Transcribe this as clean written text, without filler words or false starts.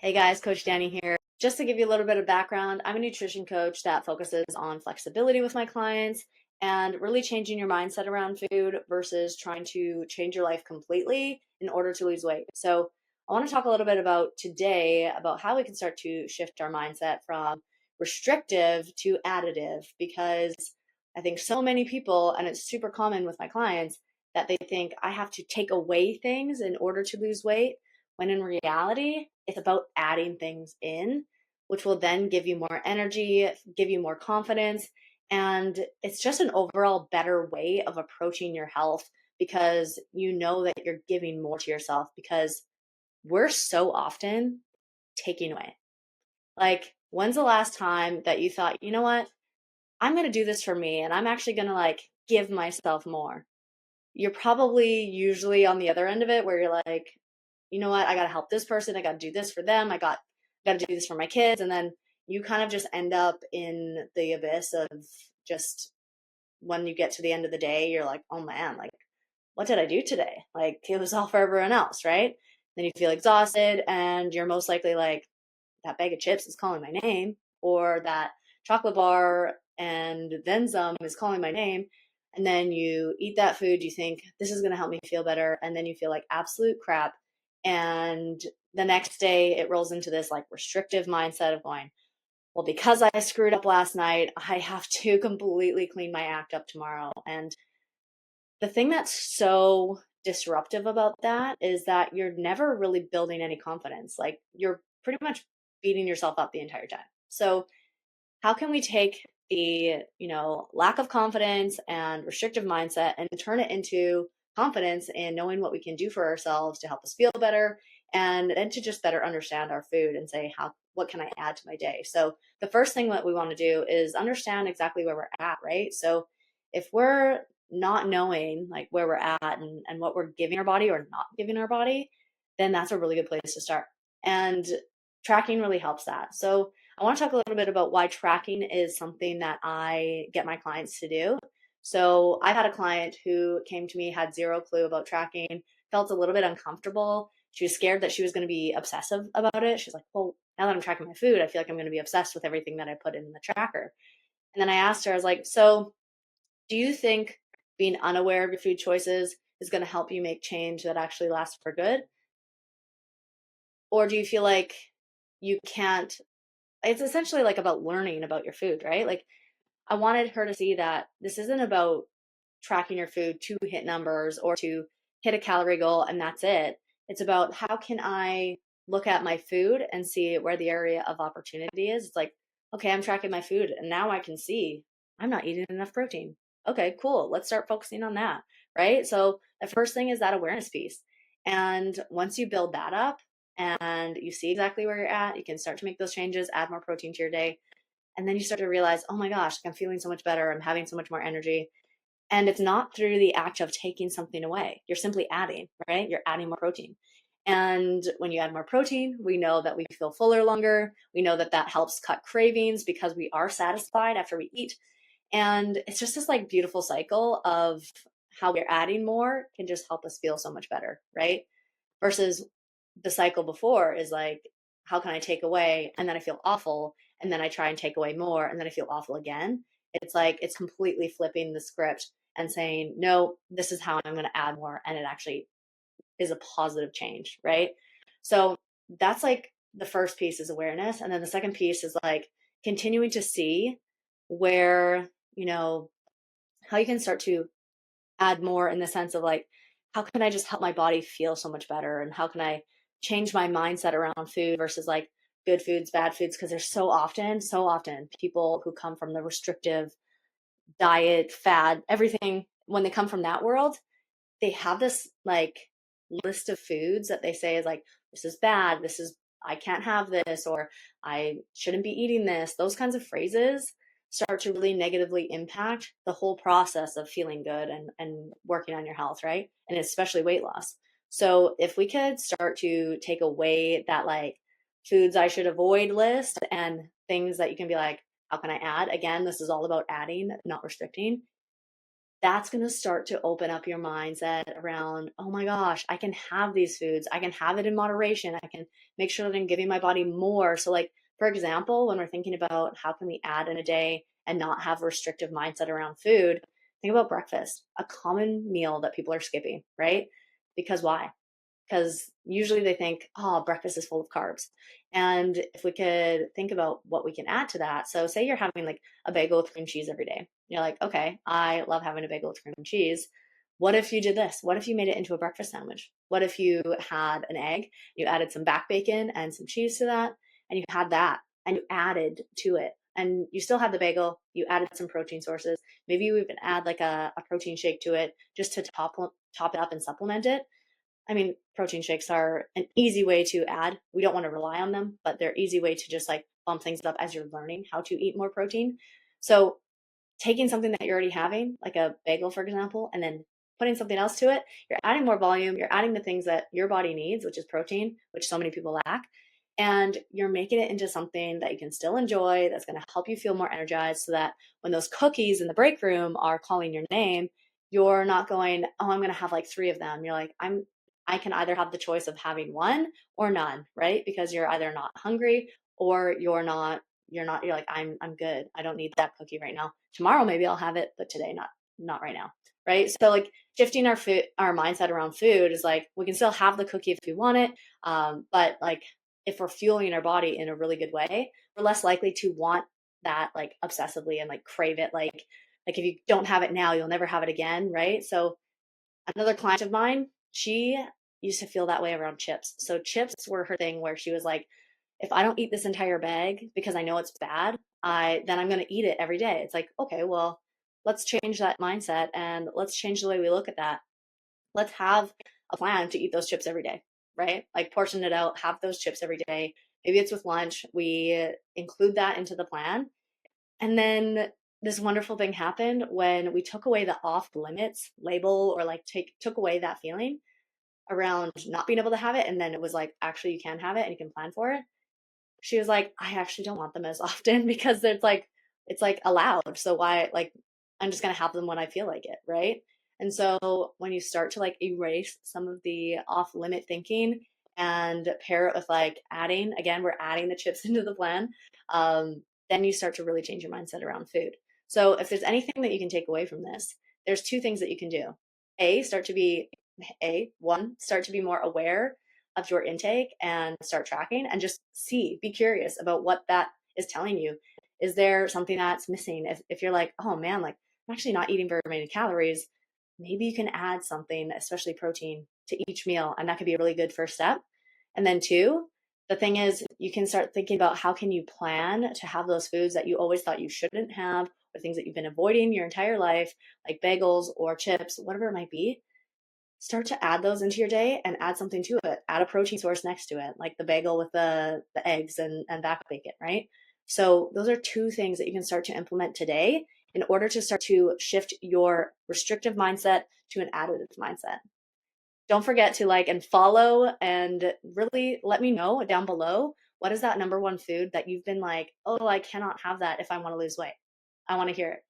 Hey guys, Coach Danny here. Just to give you a little bit of background, I'm a nutrition coach that focuses on flexibility with my clients and really changing your mindset around food versus trying to change your life completely in order to lose weight. So, I want to talk a little bit about today about how we can start to shift our mindset from restrictive to additive because I think so many people, and it's super common with my clients, that they think I have to take away things in order to lose weight when in reality, it's about adding things in, which will then give you more energy, give you more confidence. And it's just an overall better way of approaching your health because you know that you're giving more to yourself because we're so often taking away. Like, when's the last time that you thought, you know what? I'm going to do this for me and I'm actually going to give myself more. You're probably usually on the other end of it where you're like, you know what, I got to help this person. I got to do this for them. I got to do this for my kids. And then you kind of just end up in the abyss of just when you get to the end of the day, you're like, oh man, what did I do today? Like, it was all for everyone else, right? Then you feel exhausted and you're most likely like, that bag of chips is calling my name, or that chocolate bar and then some is calling my name. And then you eat that food, you think, this is going to help me feel better. And then you feel like absolute crap. And the next day, it rolls into this restrictive mindset of going, well, because I screwed up last night, I have to completely clean my act up tomorrow. And the thing that's so disruptive about that is that you're never really building any confidence. Like, you're pretty much beating yourself up the entire time. So how can we take the, lack of confidence and restrictive mindset and turn it into confidence in knowing what we can do for ourselves to help us feel better and then to just better understand our food and say, what can I add to my day? So the first thing that we want to do is understand exactly where we're at, right? So if we're not knowing where we're at and what we're giving our body or not giving our body, then that's a really good place to start. And tracking really helps that. So I want to talk a little bit about why tracking is something that I get my clients to do. So I've had a client who came to me, had zero clue about tracking, felt a little bit uncomfortable. She was scared that she was going to be obsessive about it. She's like, well, now that I'm tracking my food, I feel like I'm going to be obsessed with everything that I put in the tracker. And then I asked her, I was like, so do you think being unaware of your food choices is going to help you make change that actually lasts for good? Or do you feel like you can't? It's essentially about learning about your food, right? I wanted her to see that this isn't about tracking your food to hit numbers or to hit a calorie goal and that's it. It's about how can I look at my food and see where the area of opportunity is. It's like, okay, I'm tracking my food and now I can see I'm not eating enough protein. Okay, cool. Let's start focusing on that, right? So the first thing is that awareness piece. And once you build that up and you see exactly where you're at, you can start to make those changes, add more protein to your day. And then you start to realize, oh my gosh, I'm feeling so much better. I'm having so much more energy. And it's not through the act of taking something away. You're simply adding, right? You're adding more protein. And when you add more protein, we know that we feel fuller longer. We know that that helps cut cravings because we are satisfied after we eat. And it's just this beautiful cycle of how we're adding more can just help us feel so much better, right? Versus the cycle before is how can I take away? And then I feel awful. And then I try and take away more. And then I feel awful again. It's completely flipping the script and saying, no, this is how I'm going to add more. And it actually is a positive change, right? So that's the first piece is awareness. And then the second piece is continuing to see where, how you can start to add more in the sense of how can I just help my body feel so much better? And how can I change my mindset around food versus good foods, bad foods? Because there's so often people who come from the restrictive diet, fad, everything, when they come from that world, they have this list of foods that they say is this is bad, this is, I can't have this, or I shouldn't be eating this. Those kinds of phrases start to really negatively impact the whole process of feeling good and working on your health, right? And especially weight loss. So if we could start to take away that foods I should avoid list and things that you can be how can I add? Again, this is all about adding, not restricting. that's going to start to open up your mindset around, oh my gosh, I can have these foods. I can have it in moderation. I can make sure that I'm giving my body more. So, like, for example, when we're thinking about how can we add in a day and not have a restrictive mindset around food, think about breakfast, a common meal that people are skipping, right? Because why? Because usually they think, oh, breakfast is full of carbs. And if we could think about what we can add to that. So, say you're having like a bagel with cream cheese every day. You're like, okay, I love having a bagel with cream cheese. What if you did this? What if you made it into a breakfast sandwich? What if you had an egg, you added some back bacon and some cheese to that, and you had that and you added to it? And you still have the bagel, you added some protein sources. Maybe you even add like a protein shake to it just to top it up and supplement it. I mean, protein shakes are an easy way to add. We don't want to rely on them, but they're easy way to just like bump things up as you're learning how to eat more protein. So taking something that you're already having, like a bagel, for example, and then putting something else to it, you're adding more volume, you're adding the things that your body needs, which is protein, which so many people lack. And you're making it into something that you can still enjoy, that's going to help you feel more energized so that when those cookies in the break room are calling your name, you're not going, oh, I'm going to have like three of them. You're like, I can either have the choice of having one or none, right? Because you're either not hungry or you're like, I'm good. I don't need that cookie right now. Tomorrow maybe I'll have it, but today not right now. Right. So like shifting our mindset around food is like we can still have the cookie if we want it. But like if we're fueling our body in a really good way, we're less likely to want that like obsessively and like crave it. Like if you don't have it now, you'll never have it again. Right. So another client of mine, she used to feel that way around chips. So chips were her thing where she was like, if I don't eat this entire bag because I know it's bad, then I'm going to eat it every day. It's like, okay, well, let's change that mindset and let's change the way we look at that. Let's have a plan to eat those chips every day, right? Like portion it out, have those chips every day. Maybe it's with lunch. We include that into the plan. And then this wonderful thing happened when we took away the off limits label or like took away that feeling around not being able to have it. And then it was like, actually, you can have it and you can plan for it. She was like, I actually don't want them as often because it's like allowed. So why, like, I'm just going to have them when I feel like it. Right. And so when you start to like erase some of the off limit thinking and pair it with like adding, again, we're adding the chips into the plan. Then you start to really change your mindset around food. So if there's anything that you can take away from this, there's two things that you can do. Start to be more aware of your intake and start tracking and just be curious about what that is telling you. Is there something that's missing? If you're like, oh man, like I'm actually not eating very many calories, maybe you can add something, especially protein, to each meal. And that could be a really good first step. And then two, the thing is you can start thinking about how can you plan to have those foods that you always thought you shouldn't have or things that you've been avoiding your entire life, like bagels or chips, whatever it might be. Start to add those into your day and add something to it. Add a protein source next to it, like the bagel with the eggs and back bacon, right? So those are two things that you can start to implement today in order to start to shift your restrictive mindset to an additive mindset. Don't forget to like and follow and really let me know down below, what is that number one food that you've been like, oh, I cannot have that if I want to lose weight? I want to hear it.